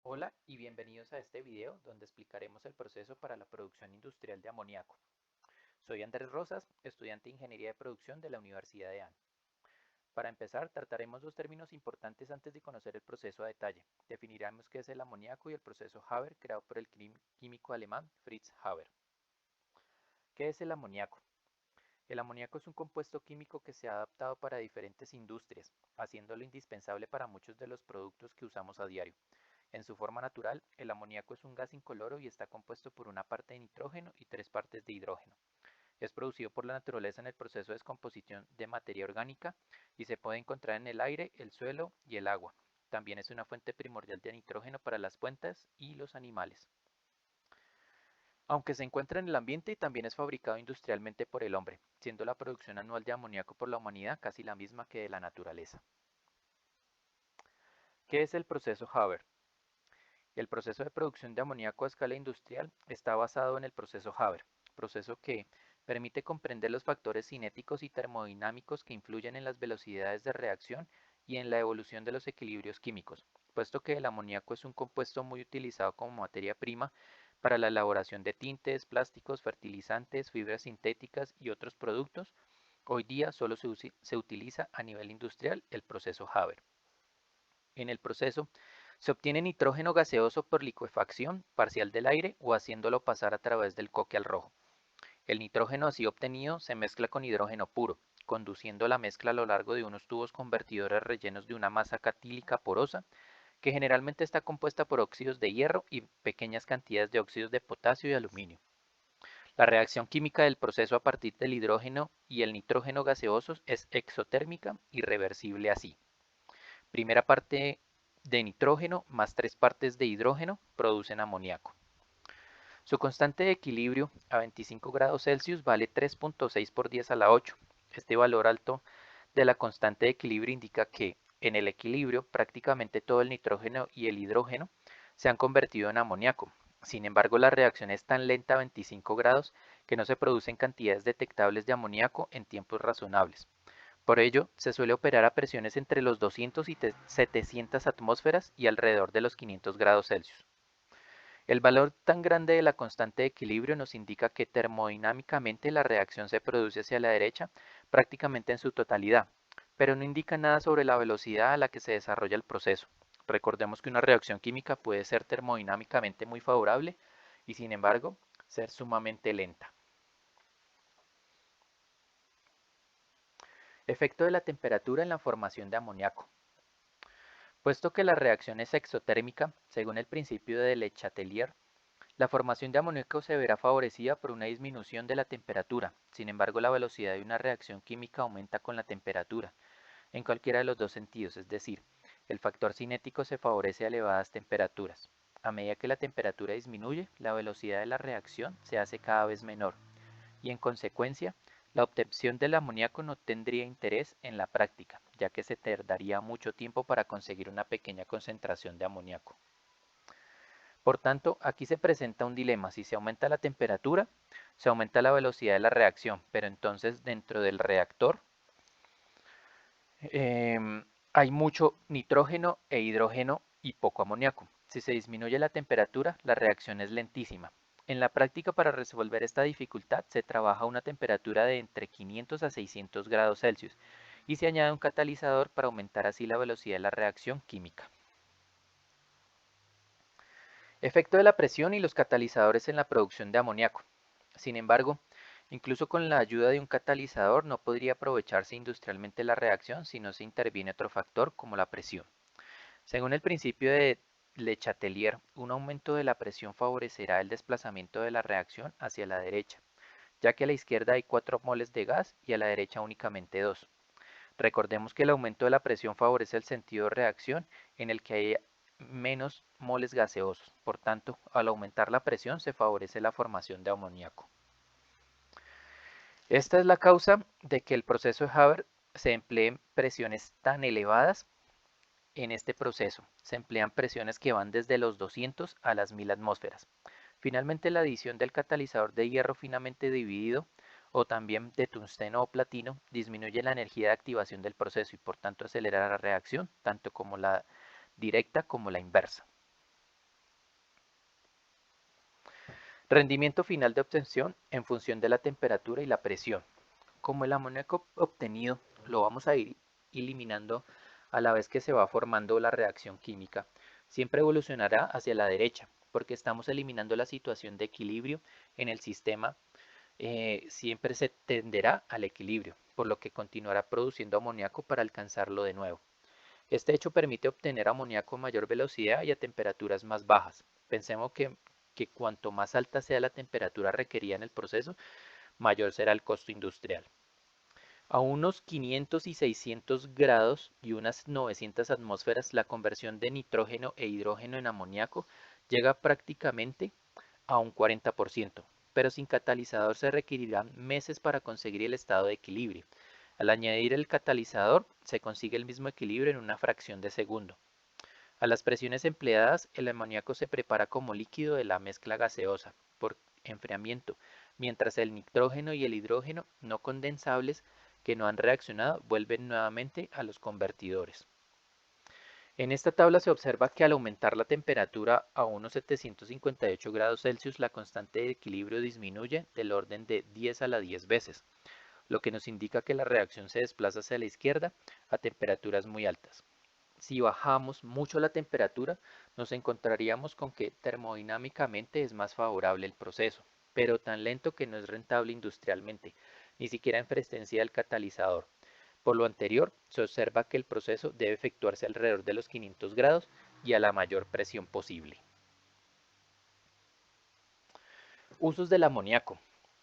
Hola y bienvenidos a este video donde explicaremos el proceso para la producción industrial de amoníaco. Soy Andrés Rosas, estudiante de Ingeniería de Producción de la Universidad de AN. Para empezar, trataremos dos términos importantes antes de conocer el proceso a detalle. Definiremos qué es el amoníaco y el proceso Haber creado por el químico alemán Fritz Haber. ¿Qué es el amoníaco? El amoníaco es un compuesto químico que se ha adaptado para diferentes industrias, haciéndolo indispensable para muchos de los productos que usamos a diario. En su forma natural, el amoníaco es un gas incoloro y está compuesto por una parte de nitrógeno y tres partes de hidrógeno. Es producido por la naturaleza en el proceso de descomposición de materia orgánica y se puede encontrar en el aire, el suelo y el agua. También es una fuente primordial de nitrógeno para las plantas y los animales. Aunque se encuentra en el ambiente, también es fabricado industrialmente por el hombre, siendo la producción anual de amoníaco por la humanidad casi la misma que de la naturaleza. ¿Qué es el proceso Haber? El proceso de producción de amoníaco a escala industrial está basado en el proceso Haber, proceso que permite comprender los factores cinéticos y termodinámicos que influyen en las velocidades de reacción y en la evolución de los equilibrios químicos, puesto que el amoníaco es un compuesto muy utilizado como materia prima para la elaboración de tintes, plásticos, fertilizantes, fibras sintéticas y otros productos. Hoy día solo se utiliza a nivel industrial el proceso Haber. En el proceso se obtiene nitrógeno gaseoso por licuefacción parcial del aire o haciéndolo pasar a través del coque al rojo. El nitrógeno así obtenido se mezcla con hidrógeno puro, conduciendo la mezcla a lo largo de unos tubos convertidores rellenos de una masa catílica porosa que generalmente está compuesta por óxidos de hierro y pequeñas cantidades de óxidos de potasio y aluminio. La reacción química del proceso a partir del hidrógeno y el nitrógeno gaseosos es exotérmica y reversible así. Primera parte de nitrógeno más tres partes de hidrógeno producen amoníaco. Su constante de equilibrio a 25 grados Celsius vale 3.6 por 10 a la 8. Este valor alto de la constante de equilibrio indica que en el equilibrio prácticamente todo el nitrógeno y el hidrógeno se han convertido en amoníaco. Sin embargo, la reacción es tan lenta a 25 grados que no se producen cantidades detectables de amoníaco en tiempos razonables. Por ello, se suele operar a presiones entre los 200 y 700 atmósferas y alrededor de los 500 grados Celsius. El valor tan grande de la constante de equilibrio nos indica que termodinámicamente la reacción se produce hacia la derecha prácticamente en su totalidad, pero no indica nada sobre la velocidad a la que se desarrolla el proceso. Recordemos que una reacción química puede ser termodinámicamente muy favorable y sin embargo ser sumamente lenta. Efecto de la temperatura en la formación de amoníaco. Puesto que la reacción es exotérmica, según el principio de Le Chatelier, la formación de amoníaco se verá favorecida por una disminución de la temperatura. Sin embargo, la velocidad de una reacción química aumenta con la temperatura, en cualquiera de los dos sentidos, es decir, el factor cinético se favorece a elevadas temperaturas. A medida que la temperatura disminuye, la velocidad de la reacción se hace cada vez menor y en consecuencia, la obtención del amoníaco no tendría interés en la práctica, ya que se tardaría mucho tiempo para conseguir una pequeña concentración de amoníaco. Por tanto, aquí se presenta un dilema. Si se aumenta la temperatura, se aumenta la velocidad de la reacción, pero entonces dentro del reactor hay mucho nitrógeno e hidrógeno y poco amoníaco. Si se disminuye la temperatura, la reacción es lentísima. En la práctica, para resolver esta dificultad, se trabaja a una temperatura de entre 500 a 600 grados Celsius y se añade un catalizador para aumentar así la velocidad de la reacción química. Efecto de la presión y los catalizadores en la producción de amoníaco. Sin embargo, incluso con la ayuda de un catalizador no podría aprovecharse industrialmente la reacción si no se interviene otro factor como la presión. Según el principio de Le Chatelier, un aumento de la presión favorecerá el desplazamiento de la reacción hacia la derecha, ya que a la izquierda hay 4 moles de gas y a la derecha únicamente 2. Recordemos que el aumento de la presión favorece el sentido de reacción en el que hay menos moles gaseosos. Por tanto, al aumentar la presión se favorece la formación de amoníaco. Esta es la causa de que el proceso de Haber se empleen presiones tan elevadas en este proceso. Se emplean presiones que van desde los 200 a las 1000 atmósferas. Finalmente, la adición del catalizador de hierro finamente dividido o también de tungsteno o platino disminuye la energía de activación del proceso y por tanto acelera la reacción, tanto como la directa como la inversa. Rendimiento final de obtención en función de la temperatura y la presión. Como el amoníaco obtenido lo vamos a ir eliminando a la vez que se va formando la reacción química, siempre evolucionará hacia la derecha, porque estamos eliminando la situación de equilibrio en el sistema, siempre se tenderá al equilibrio, por lo que continuará produciendo amoníaco para alcanzarlo de nuevo. Este hecho permite obtener amoníaco a mayor velocidad y a temperaturas más bajas. Pensemos que cuanto más alta sea la temperatura requerida en el proceso, mayor será el costo industrial. A unos 500 y 600 grados y unas 900 atmósferas, la conversión de nitrógeno e hidrógeno en amoníaco llega prácticamente a un 40%, pero sin catalizador se requerirán meses para conseguir el estado de equilibrio. Al añadir el catalizador, se consigue el mismo equilibrio en una fracción de segundo. A las presiones empleadas, el amoníaco se prepara como líquido de la mezcla gaseosa por enfriamiento, mientras el nitrógeno y el hidrógeno no condensables que no han reaccionado vuelven nuevamente a los convertidores. En esta tabla se observa que al aumentar la temperatura a unos 758 grados Celsius, la constante de equilibrio disminuye del orden de 10 a la 10 veces, lo que nos indica que la reacción se desplaza hacia la izquierda a temperaturas muy altas. Si bajamos mucho la temperatura, nos encontraríamos con que termodinámicamente es más favorable el proceso, pero tan lento que no es rentable industrialmente, ni siquiera en presencia del catalizador. Por lo anterior, se observa que el proceso debe efectuarse alrededor de los 500 grados y a la mayor presión posible. Usos del amoníaco.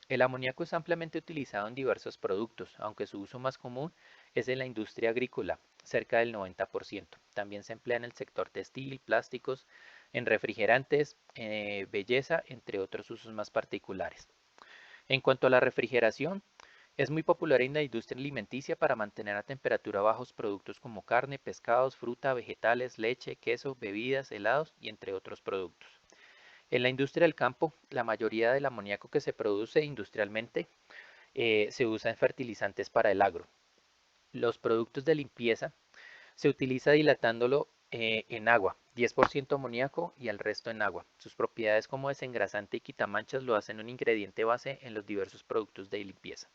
El amoníaco es ampliamente utilizado en diversos productos, aunque su uso más común es en la industria agrícola, cerca del 90%. También se emplea en el sector textil, plásticos, en refrigerantes, belleza, entre otros usos más particulares. En cuanto a la refrigeración, es muy popular en la industria alimenticia para mantener a temperatura bajos productos como carne, pescados, fruta, vegetales, leche, queso, bebidas, helados y entre otros productos. En la industria del campo, la mayoría del amoníaco que se produce industrialmente se usa en fertilizantes para el agro. Los productos de limpieza se utiliza dilatándolo en agua, 10% amoníaco y el resto en agua. Sus propiedades como desengrasante y quitamanchas lo hacen un ingrediente base en los diversos productos de limpieza.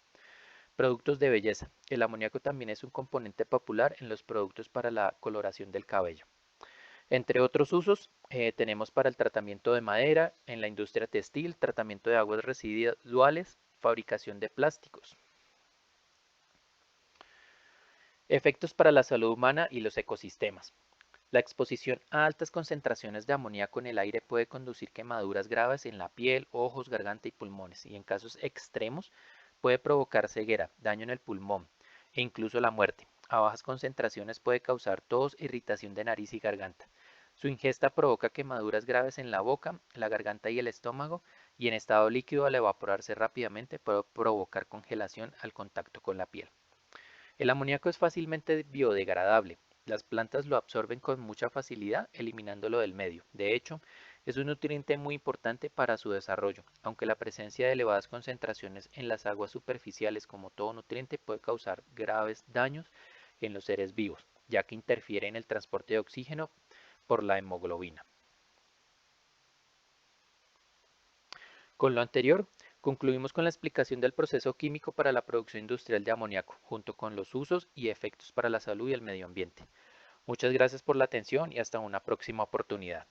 Productos de belleza. El amoníaco también es un componente popular en los productos para la coloración del cabello. Entre otros usos, tenemos para el tratamiento de madera, en la industria textil, tratamiento de aguas residuales, fabricación de plásticos. Efectos para la salud humana y los ecosistemas. La exposición a altas concentraciones de amoníaco en el aire puede conducir quemaduras graves en la piel, ojos, garganta y pulmones, y en casos extremos puede provocar ceguera, daño en el pulmón e incluso la muerte. A bajas concentraciones puede causar tos, irritación de nariz y garganta. Su ingesta provoca quemaduras graves en la boca, la garganta y el estómago, y en estado líquido al evaporarse rápidamente puede provocar congelación al contacto con la piel. El amoníaco es fácilmente biodegradable. Las plantas lo absorben con mucha facilidad, eliminándolo del medio. De hecho, es un nutriente muy importante para su desarrollo, aunque la presencia de elevadas concentraciones en las aguas superficiales, como todo nutriente, puede causar graves daños en los seres vivos, ya que interfiere en el transporte de oxígeno por la hemoglobina. Con lo anterior, concluimos con la explicación del proceso químico para la producción industrial de amoníaco, junto con los usos y efectos para la salud y el medio ambiente. Muchas gracias por la atención y hasta una próxima oportunidad.